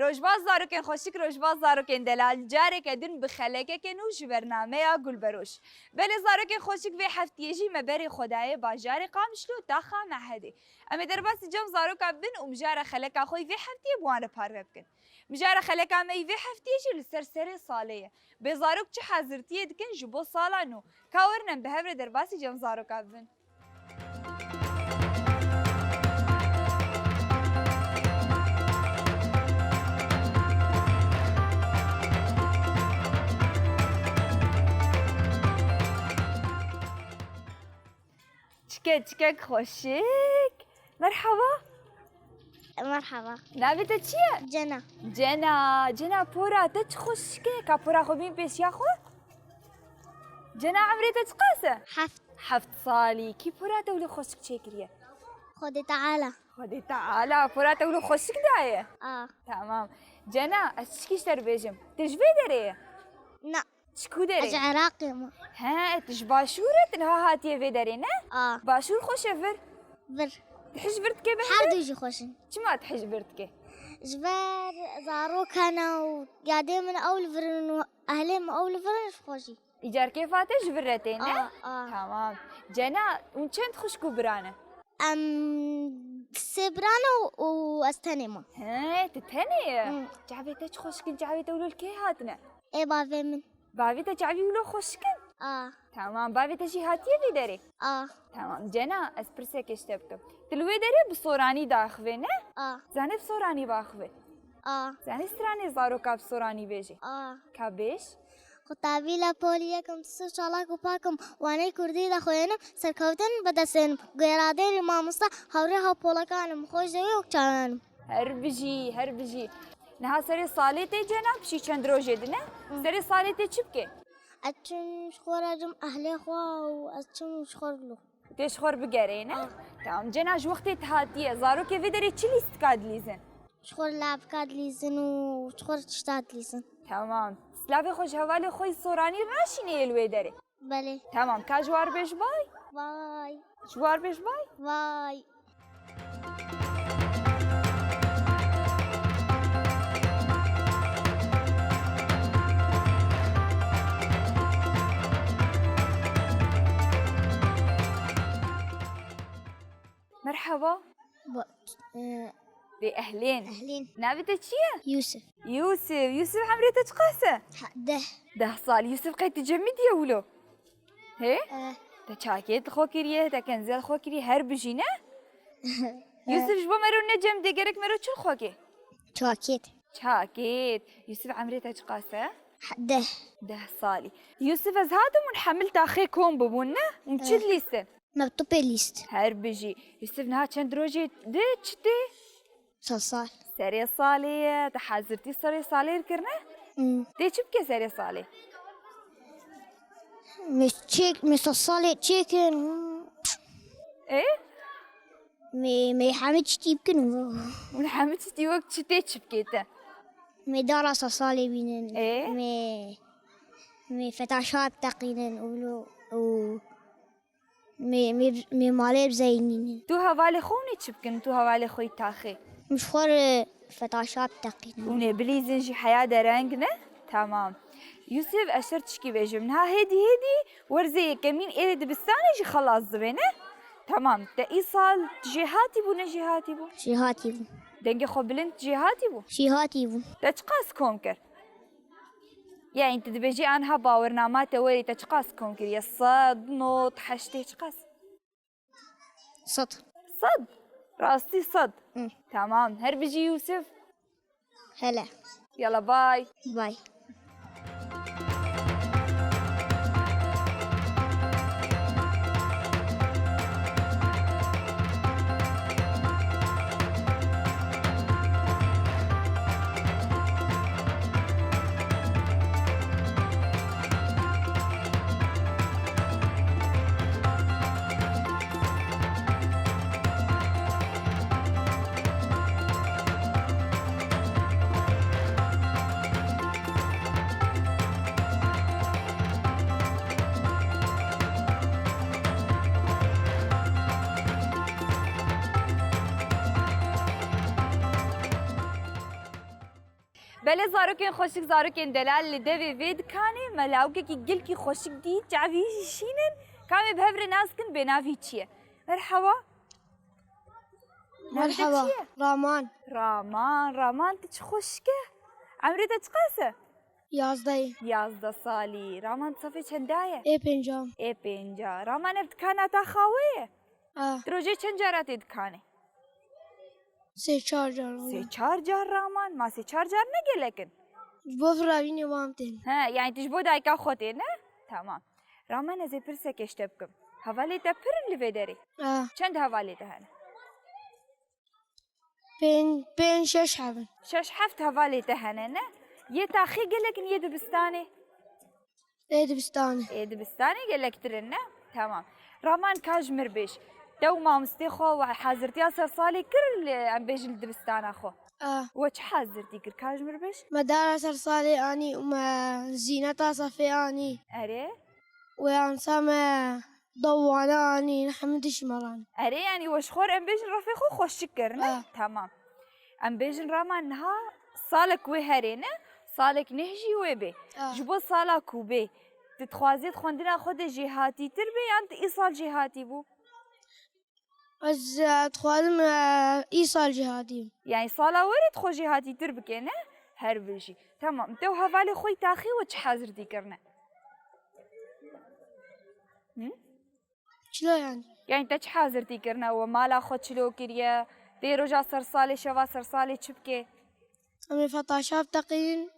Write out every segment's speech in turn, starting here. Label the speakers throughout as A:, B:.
A: روجباز زاروکن خوشک روجباز زاروکن دلال جارك ادن بخلکه کنوش برنامه گل بروش بله زاروکن خوشک به هفتیجی مبری خدای باجار قامشلو تاخا معهدی اما در باس جم زاروکا بن ومجاره خلکه خوی به هفتی بوانه پار بکن مجاره خلکه می به هفتیجی لسر صالیه به زاروک چه حضرتیه دکن جبو سالانو کاورنم به هفر در باس جم زاروکا بن تشكك خوشك مرحبا
B: مرحبا
A: نابته چیه؟ جنا پورا تچ خوشکه که پورا خوبین پیش یا خو؟ جنا عمری تچ قاسه؟ 7 سالی کی پورا تولي خوشک چکریه؟ خودی تعالی پورا تولي خوشک دایه؟ تمام جنا اشکیش در بیجم تجوی داره؟
B: نه
A: شكو داري؟
B: عراقي ما
A: ها تش باشورة نها هاتيه في داري نه؟ باشور خوشه فر؟ تحج برتكي بهذا؟
B: حردو يجي خوشن
A: شما تحج برتكي؟
B: جبار زاروك أنا وقاعدين من أول فرن وأهلي من أول فرن خوشي
A: إيجار كيفاته جبرتين نه؟ تمام جنا ونشنت خوشكو برانا؟
B: سبرانا وأستنما
A: ها تتهني؟ جعبتك خوشك جعبت أولو الكيهاتنا؟
B: إيه بافي من
A: بابيتا جعبي ولو خوشكن؟ تمام بابيتا شي هاتيه في داري؟ تمام جنا اسبرسك اشتبكم تلوي داري بصوراني داخوي نه؟ زاني بصوراني باخوي زاني ستراني زاروكا بصوراني بيجي كابيش؟
B: خطابي لا بوليكم تسو شالاكو باكم واني كردي دا خوينم سركوتن بدسن غيرادين ما مستا هوريها بولاكانم خوش دوي وكچانم
A: هربجي نها سري صالي تي جناب شي چند روجه دنه سري صالي تي چبكي
B: اتشم شخورجم اهلي خوا واتشم شخورلو
A: تشخور بقرينه تمام جناج وقتي تهاتيه زارو كيف دري تشلي استكاد ليزن
B: شخور لعب كاد ليزن وشخور تشتاد ليزن
A: تمام سلافي خوش هوالي خوي صوراني راشيني الوي دري
B: بله
A: تمام كاجوار بيش
B: باي
A: جوار بيش
B: باي
A: مرحبا أهلين نابتك شيا؟ يوسف عمريتك قاسة؟ 10 صال يوسف قيت تجمد يا ولو هي؟ تشاكيت خوكريه تكنزل خوكريه هربجي نه؟ يوسف جبو مرو نجم ديگرك مرو چل خوكي؟ شاكيت يوسف عمريتك قاسة؟ 10 صالي يوسف از هادم ونحمل تاخي كوم ببونه ومشد ليستن
B: مكتوبة ليست
A: هربجي يوسف نها چند روجي دي
B: 3 صال
A: سري صالي تحازرتي سري صالي ركرنا دي چبكي سري صالي
B: مش صالي تشيكن
A: ايه
B: مي حامد تشيكن
A: ونحمد تي وقت شتي چبكيتا
B: مي دارا صالي بينن
A: ايه
B: مي فتاشات تقينن ولو مي مالي بزينين
A: تو هوالي خوني چبكن تو هوالي خوي تاخي
B: مش خور فتاشات تقينن
A: ونبليزن جي حياة درانقنا تمام يوسف أشر تشكي بيجمنها هدي ورزي كمين إيه دبستاني جي خلاص زبينه تمام تا إيصال جهاتي بو
B: جهاتي بو
A: دنجي خبلنت جهاتي بو تشقاس كونكر يعني انت دبيجي انها باورنامات وري تشقاس كونكر يا صد نوط حشتي تشقاس
B: صد
A: راستي صد تمام هربجي يوسف
B: هلا
A: يلا باي بله زاروکین خوشک زاروکین دلال لدوی وید کانی ملاوکه کی گل کی خوشک دی تعوی شینن کامی بهبر ناس کن بنافی چیه مرحبا
C: مرحبا
A: رامان تچ خوشکه عمری تچ قاسه
C: 11
A: سالی رامان صفی چندایه
C: ای پنجام
A: ای پنجا رامان ابتکانه تا خواهیه دروجه چند جارت ادکانه
C: 3-4 جار
A: 3-4 جار رامان ما 3-4 جار نگه لکن
C: بفراوینی وامتین
A: ها یعنی تجبو دایکا خوته نه تمام رامان از پرسه کشته بکم حوالی تا پرن لوی داری چند حوالی تا هنه
C: 5-6 هبن
A: 6-7 حوالی تا هنه نه یه تاخی گلکن یه دبستانه
C: ای
A: دبستانه گلکترن نه تمام رامان کاجمر بیش تو مامستی خو و حاضرتی اصر سالی کر ام بیش الدبستانه خو و چه حاضرتی کر کاجمر بیش
C: مدارس صالي اني وما زينتها صفي اني
A: اره
C: وانسام ضوانا اني نحمدش مران
A: اره یعنی وش خور ام بیش رفیقو خوش کر نه تمام ام بیش رامان ها سالك وهري نه سالك نهجي وبي جبو سالا كوبي تتخوازيت خوندنا خود جهاتي تربي انت ايصال جهاتي بو
C: از تخوازم ايصال جهادي
A: يعني صالا ورد خو جهاتي تربكي نه هر بيجي تمام تو هفالي خوي تاخي وش حاضر دي كرنا
C: شلو
A: يعني تش حاضر دي كرنا ومالا خود شلو كريا دي رجا سرسالي شوا سرسالي تشبكي
C: امي فطاشاب تقين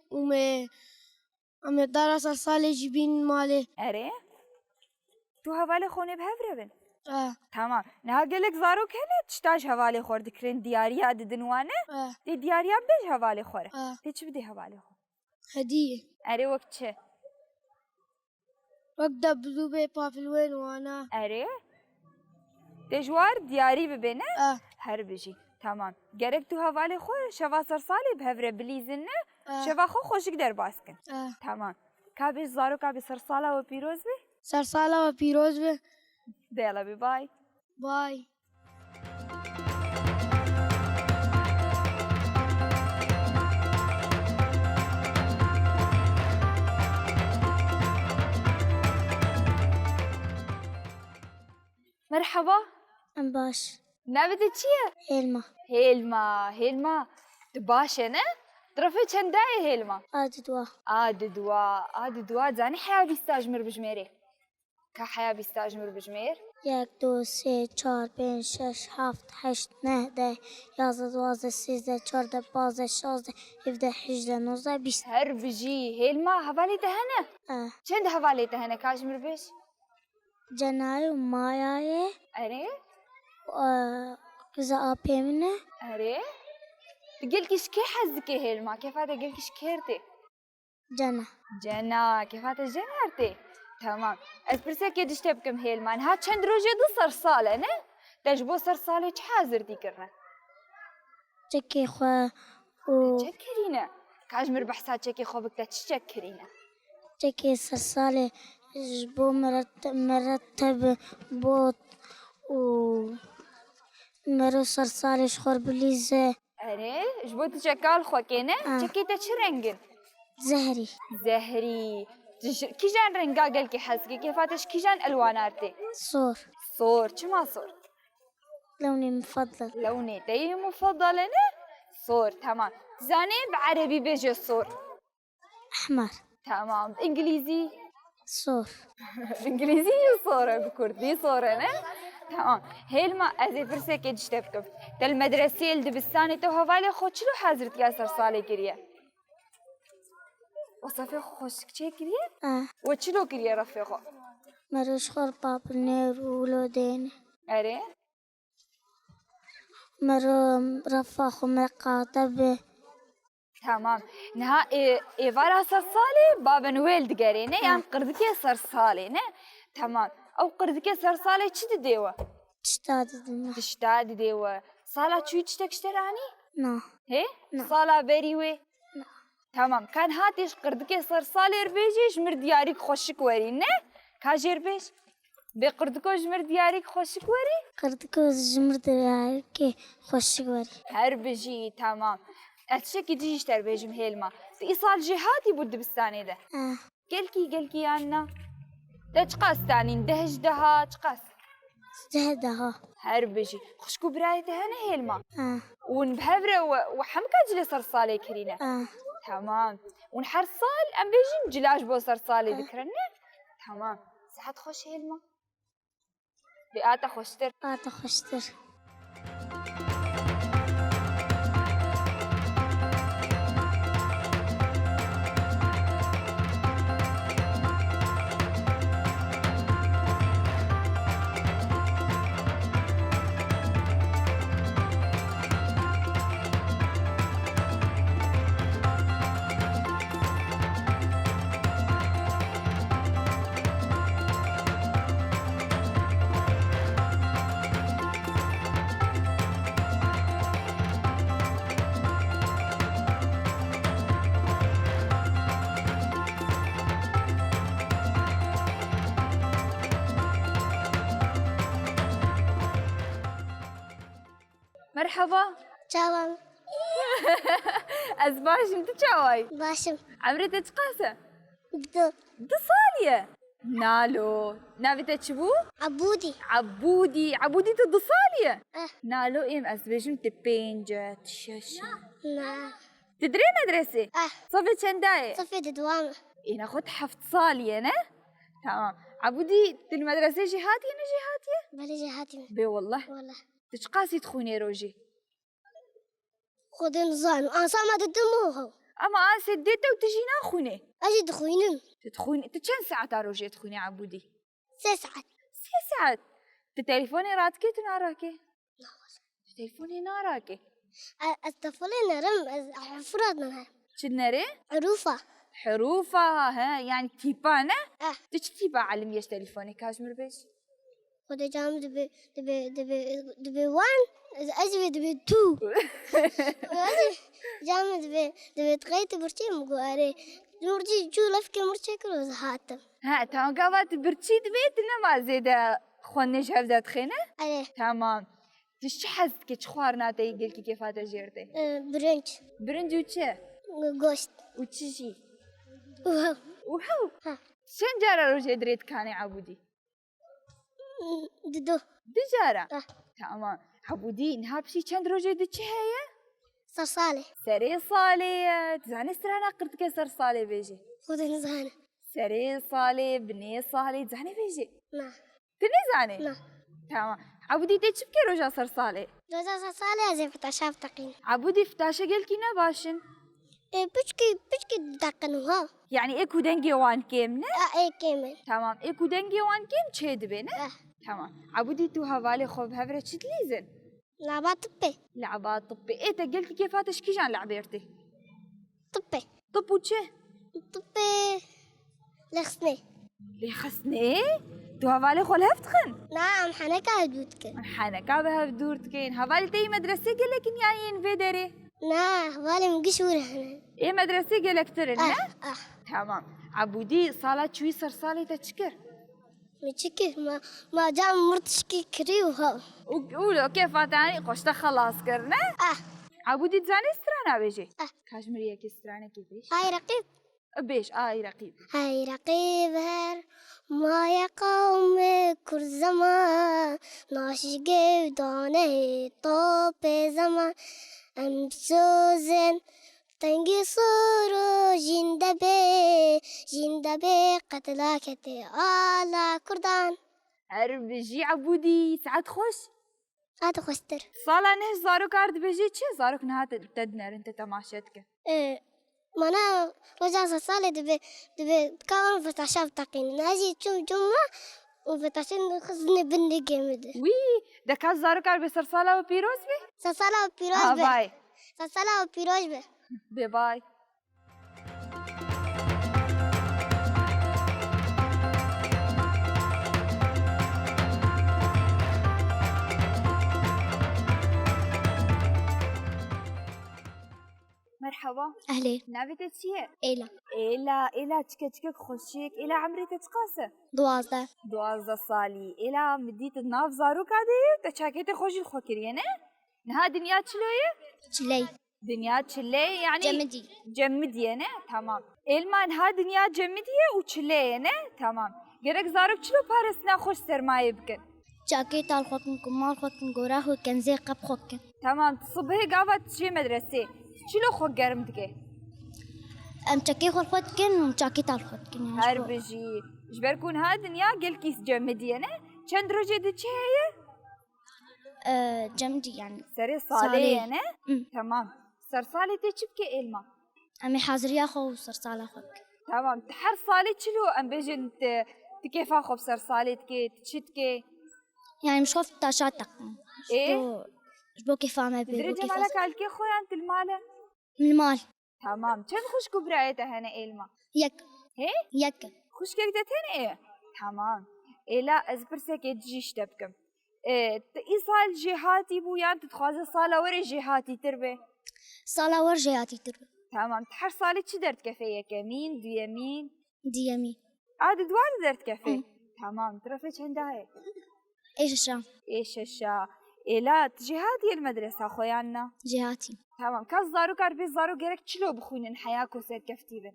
C: امي درس صالي جبين مالي
A: اره تو هفالي خوني بهفربن
C: تمام
A: نه قالك زارو كهنه تشتاج هوالي خور دكرين دياريا ددنوانه دي دياريا بيج هوالي خور دي چه بدي هوالي خور
C: هدية
A: اري وقت چه
C: وقت دبلو بي بافلوين وانا
A: اري دجوار دياري ببينه هر بيجي تمام گرك تو هوالي خور شوا سرسالي بهفره بليزنه شوا خو خوشك در باسكن تمام كابي زارو كابي سرسالا و پیروز بي
C: سرسالا و پیروز بي
A: ديلا بي باي
C: باي
A: مرحبا
B: باش
A: نابدي چیه؟ هیلما دباشه نه؟ طرفي چندای هیلما؟ عاد دوا زاني حيا بيستاجمر بجميري كحيا بيستاجمر بجمير
B: 1 2 3 4 5 6 7 8 9 10 11 12 13 14 15 16 17 18 19 20
A: هر بجي هيلما هفالي تهنا چند هفالي تهنا كاجمر بيش
B: جناي وماياي
A: اري
B: كذا ابي منه
A: اري تقلكش كي حزكي هيلما كيف هذا قلكش كيرتي جنا كيف هذا جنارتي تمام اسبرسا كي دشتي بكم هيلمان ها چند روجه دو سرساله نه تجبو سرساله چ حاضر دي كرنا
B: چكي خو
A: چكرينا كاجمر بحثا چكي خو بك تشكرينا
B: چكي سرساله جبو مرتب بوت و مرو سرساله شخور بليزه
A: اري جبو تشكال خو كينا چكي تشرنگن زهري كيجان رنگا قال كي حزقي كيفاتش كيجان الواناتي صور چما صور
B: لوني مفضل
A: لوني تي مفضل انا صور تمام زاني بعربي بيجي صور
B: احمر
A: تمام انجليزي
B: صور
A: انجليزي صورة بكردي صورة انا تمام هيلما ازي فرسه كي دشتبكم تل مدرسة الدبستاني تو هوالي خود شلو حاضرت يا سرسالي كريا وصفي خوشك چه كريا وچلو كريا رفيقو
B: مروش خور بابنير ولودين
A: اري
B: مرو رفاخو مقاطب
A: تمام نها ايفارا سرسالي بابا نويل دقارينه يعني قردكي سرسالي نه تمام او قردكي سرسالي چه ديوه تشتاد ديوه صالا چوي چتكشتراني هي صالا بريوي تمام كان هاتيش قردكي سرسالي ربيجيش مر دياريك خوشك وري نه كاجير بيش بقردكو جمر دياريك خوشك وري
B: قردكو جمر دياريك خوشك وري
A: هر بيجي تمام اتشكي تجيش تربيجم هيلما في إيصال جهاتي بود بستاني ده قلكي عنا ده تقاس تاني ندهج دها تقاس
B: جهدها
A: هربجي خشكو براية هنا هيلما ونبهبرة وحمكة جلي صرصالي كرينا تمام ونحرصال أم بيجي جلاش بو صرصالي ذكرنا تمام ساعات خوش هيلما بقاتا خوشتر
B: خشتر
A: مرحبا
B: تمام
A: أزباش انت شاوي
B: باشم
A: عمري تتقاسى
B: بدو
A: دصالية نالو نابي تشبو
B: عبودي
A: عبودي تدصالية
B: اه
A: نالو إم أزباجم تبينجا تشاشة
B: نا
A: تدري مدرسة صفي شنداي
B: صفي دوام
A: إنا خد حفظ صالية نه تمام عبودي المدرسة جهاتي أنا جهاتي
B: بلي جهاتي
A: بي والله
B: والله
A: تشقاسي تخوني روجي
B: خذين زانو أنا سامع تدموها
A: أما أنا سديته وتجينا خوني
B: أجي دخوينن
A: تدخوني تشن ساعة روجي تخوني عبودي
B: 6 ساعات
A: 6 ساعات تليفوني راتكي تناراكي تليفوني ناراكي
B: الطفولة نرم حفرات منها
A: شنري
B: عروفة
A: حروفها ها يعني تيبانا
B: اه
A: تيبا علم يش تليفوني كاشمر بيش
B: خذ جام دبي 1 أجي دبي 2 جام دبي تغيت برشي مقاري نورجي جو لفك مرشي كروز هاتم
A: ها تمام قابات برشيد بيت إنما زيدا خونيش هفدا تخينة
B: عليه
A: تمام تشحز كي تشخوارنا تيجيلكي كيف هذا جيرتي
B: برنج
A: برنج وتشا
B: غوشت
A: وتشي
B: وهو
A: وهو
B: ها
A: شن جارة روجي دريت كاني عبودي
B: ددو
A: دجارة
B: اه
A: تمام عبودي نهابشي چند روجي دچه هيا
B: صرصالي
A: سري صالي تزاني سرانا قرد كسر صالي بيجي
B: خذ نزانة
A: سري صالي بني صالي تزاني بيجي
B: نا
A: تني زاني
B: نا
A: تمام عبودي تشبكي روجا صر صالي
B: روزا صرصالي أزي فتشاف تقين
A: عبودي فتاشة قلكي نباشن
B: بشكي دقنوها
A: يعني اكو دنجي وان كيمنا
B: اي كامل
A: تمام اكو دنجي وان كيم تشيد بينا
B: اه
A: تمام عبودي تو هفالي خوب هفرة تشتليزن
B: لعبات
A: لعبات طبي ايه تقلكي كيف هاتشكي جان لعبيرتي
B: طبي
A: طب وتشه
B: طبي لخسني
A: لي خسني تو هفالي خول هفتخن
B: نعم حنكا هدودك
A: حنكا بها بدورتكين هفالي تي مدرسة قلكن يعني ينفدري
B: نا والي مقشور هنا
A: ايه مدرسة قلك ترنا
B: اه
A: تمام عبودي صالة شوي صار صالة تشكر
B: متشكر ما جاء مرتشكي كريوها
A: وقولوا كيف تاني قشتا خلاص كرنا عبودي تزاني استرانا بيجي كاشمرية كي استرانا كيفيش
B: هاي رقيب
A: بيش رقيب
B: هاي رقيب هر ما يا قوم كل زمان ناشقي ودانه طوب زمان ام سوزن تنگی سورو جنده به قتلاکت آلا کردان
A: بيجي عبودي ساعات خوش
B: هذا خستر
A: صالة نهج زاروك عرض بيجي تشي زاروك نهات تدنر انت تماشتك
B: مانا رجع صالة دبي كاون فتشاف تقين ناجي تشوم جمعة وفتشين خزني بندي جامد
A: وي ده كاز زاروك عرض بسر صالة وبيروز بي
B: سالة وبيروج به
A: باي
B: سالة وبيروج به
A: باي مرحبا
B: أهلي
A: نابي تتشيه
B: إيلا
A: إلا تشكك خوشيك إلا عمري تتقاسى
B: 12
A: صالي إلا مديت الناف زاروك عادي تشاكيت خوشي خوكرينه نها دنيا تشلوية
B: شلي
A: دنيا تشلي يعني
B: جمدي
A: جمدية نه تمام إلمان ها دنيا جمدية وتشلي نه تمام جرك زارك شلو بارسنا خوش سرماية بكن
B: جاكيت الخوكن كمال خوكن قراه كنزي قب خوكن
A: تمام تصبحي قافة تشي مدرسة شلو خو قرم دكي
B: جاكي خوكن جاكيت الخوكن
A: هربجي جبركون ها دنيا قل كيس جمدية نه چند درجة دچه هي
B: جمدي يعني
A: سري
B: صالي.
A: صالية نه تمام سر صالي تشي بكي إلما
B: أمي حاضريا خو صرصالة خوك
A: تمام تحر صالي شلو أم بيجن تكيفا خو بسر صالي تكي تشتكي
B: يعني مش خوف تاشاتك
A: إيه
B: شبو كيف عم
A: درجة
B: كيف
A: مالك الكي خويا أنت المالة
B: من المال
A: تمام چند خوش كبرائيته هنا إلما
B: يك
A: هي
B: يك
A: خوش كريتة هنا إيه تمام إيه لا أزبرسك تجيش تبكم إيه إيصال جهاتي بو يعني تتخوازي صالة وري جهاتي تربي
B: صالة ورجياتي تربي
A: تمام تحر صالي چي درت كفيه كمين دو يمين
B: دي يمي
A: عاد دوار درت كفي تمام ترفيش عندها
B: ايش الشام
A: ايش الشا إلا جهاتي المدرسة خويانا
B: جهاتي
A: تمام كالزارو كاربي زارو جرك چلو بخوين حياكو سير كفتيبن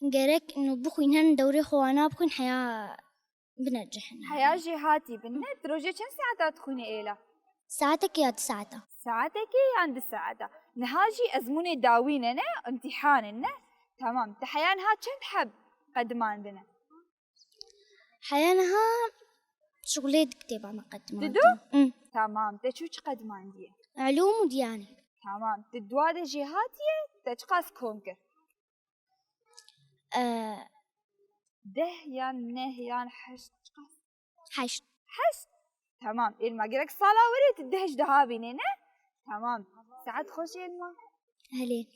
B: جرك انه بخوين هن دوري خوانا بخوين حياة بنجحن
A: حياة جهاتي بالنت روجة كم ساعات تخوني إلا
B: ساعتك يا ساعتها
A: ساعتك عند الساعة نهاجي أزموني داويننا امتحاننا تمام تحيانها كم حب قد ما عندنا
B: حيانها شغلي كتابة مقدمة
A: تدو؟ تمام تشوش قد ما عندي
B: علوم وديانة
A: تمام تدوادة جهاتية تشقاس كونكر ده يان نه يان حشت
B: حشت
A: تمام إلما قلك صلاة وريت تدهش دهابينينا تمام ساعات خوش إلما
B: أهلين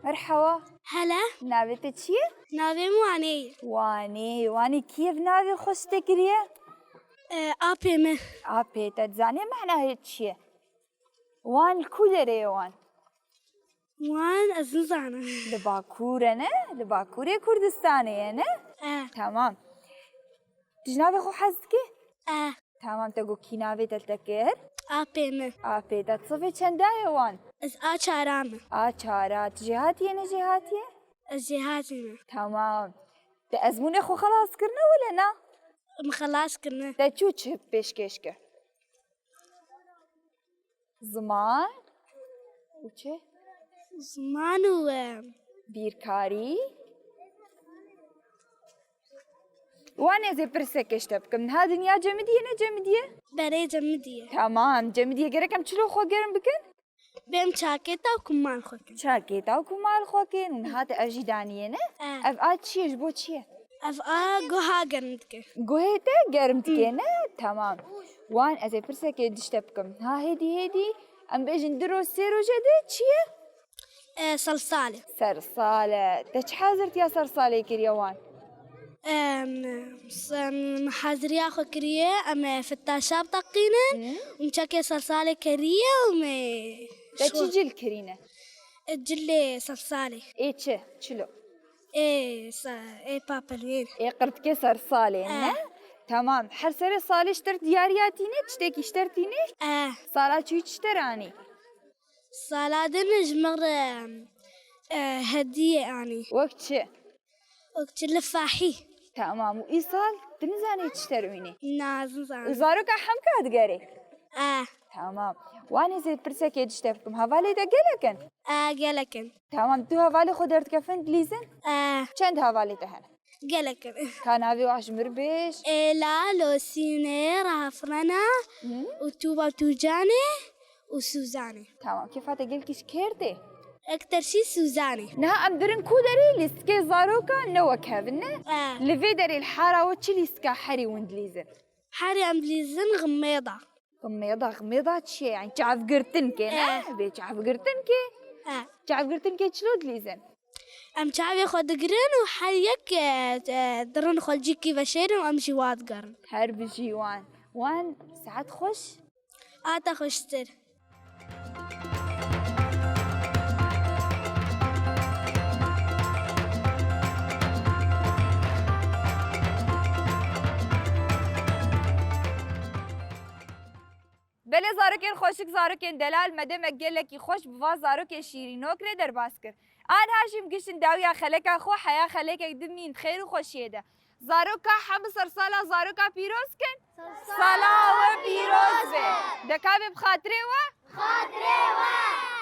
A: مرحبا
C: هلا
A: نابت تشي
C: نافي مواني
A: واني كيف نابي خوش تقريه
C: أبي من
A: أبي تتزاني معناها هيتشي وان الكودري وان
C: أزنزانة
A: لباكورة لباكورة كردستانية تمام تجنابي خو حزكي تمام تقول كينابي تلتكر
C: أبي من
A: أبي تتصفي چنداي وان
C: أشارام
A: آچارات جهاتي جهاتي
C: الجهاتنا
A: تمام تأزموني خو خلاص كرنا ولا نا
C: مخلاص كنا
A: تشو تشب بيشكشكه زمان وچه
C: زمان
A: بيركاري وانا زي برسكش تبكم ها دنيا جمدية
C: بري جمدية
A: تمام جمدية غير كم چلو خو گرم بكن
C: بهم شاكيتا وكمان خوكن
A: شاكيتا وكمال خوكن ونها تأجي دانية اف آتشيش بو چيه
C: جوها جرمتك
A: گوهيته گرمتكي تمام وان ازي برسكي دش تبكم ها هدي ام بيجن درو سيرو جدي چيه
C: صلصالة
A: سرصالة تش حازرت يا سرصالة كريوان
C: محاضرية خو كريه أما فتاشاب تقينة ومشاكي صلصالة كريه وما
A: تشي جيل كرينة
C: الجلي صلصالة
A: ايه چلو
C: ايه بابا الوين
A: ايه قرتكي سرصالة تمام حر سري صالة اشترت ديارياتيني تشتكي اشترتيني صالة شو اشتراني
C: صالة نجمر هدية يعني
A: وقت شي
C: وقت اللفاحي
A: تمام وإيصال تنزاني تشترويني
C: نازن
A: وزاروك حمكة تقري تمام واني زيد برسكي تشتفكم هفالي تقلكن
C: قلكن
A: تمام تو هفالي خدرت كفن دليزن چند هفالي تهنا
C: قلكن
A: كان هفي واش مربيش
C: لا لو سيني رافرنا وتوبا توجاني وسوزاني
A: تمام كيف تقلكيش كيرتي
C: أكتر شي سوزاني
A: نها ام درن كودري لسكي زاروكا نو كافن لفيدري الحارة وتشي لسكا حري وندليزن
C: حاري أمبليزن غميضة
A: غميضة تشي يعني تعرف قرتنكي بي تعرف قرتنكي تعرف قرتنكي شلو دليزن
C: أم تعرفي خود قرن وحريك درن خلجيكي بشيرن وأمشي واد قرن
A: هرب جيوان وان ساعات خوش
C: آتا خوشتر
A: بله زارکین خوشک زارکین دلال مدام گلکی خوش بوا زارک شیرینو کرد در باز کرد. آن هاشم گشتن داویا خلک خو حیا خلک دمین خیر و خوشیه ده. زارک هم سرسالا زارک پیروز کن. سالا و پیروز به. دکاب بخاطره و.
B: خاطره و